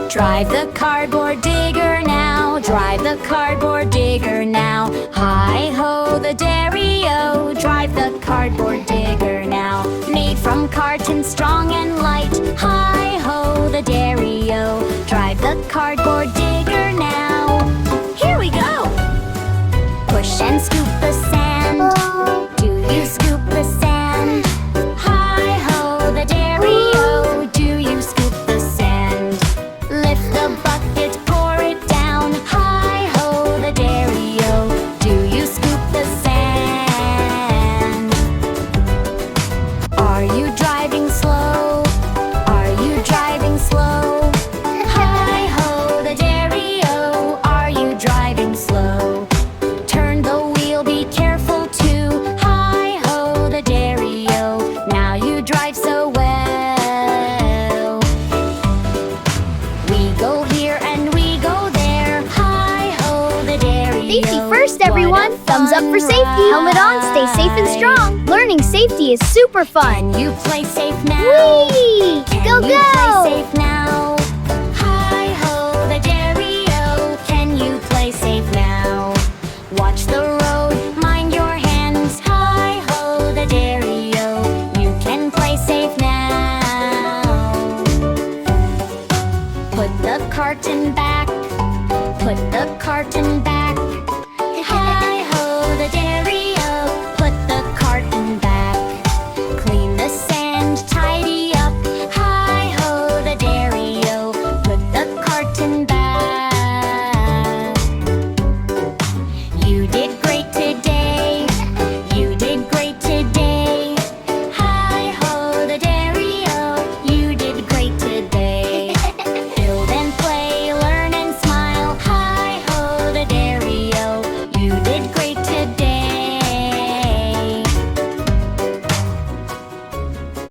Drive the cardboard digger now, drive the cardboard digger now. Hi-ho, the dairy-o, drive the cardboard digger now. Made from carton, strong and light. Hi-ho, the dairy-o, drive the cardboard digger now. Here we go! Push and scoop the sand. Do you scoop the sand? Hi-ho, the dairy-o, do you scoop the sand? Lift the bucket, pour it down. Hi-ho, the dairy-o, do you scoop the sand? Are you driving slow? Are you driving slow? Hi-ho, the dairy-o, are you driving slow? Turn the wheel, be careful too. Hi-ho, the dairy-o, now you drive so well. We go here and we go there. Hi-ho, the dairy-o. Safety first, everyone! Thumbs up for safety! Helmet on, stay safe and strong! Learning safety is super fun! Can you play safe now? Whee! Can Go, you go! play safe now? Hi-ho, the dairy-o, can you play safe now? Watch the road, mind your hands. Hi-ho, the dairy-o, you can play safe now. Put the carton back, put the carton back.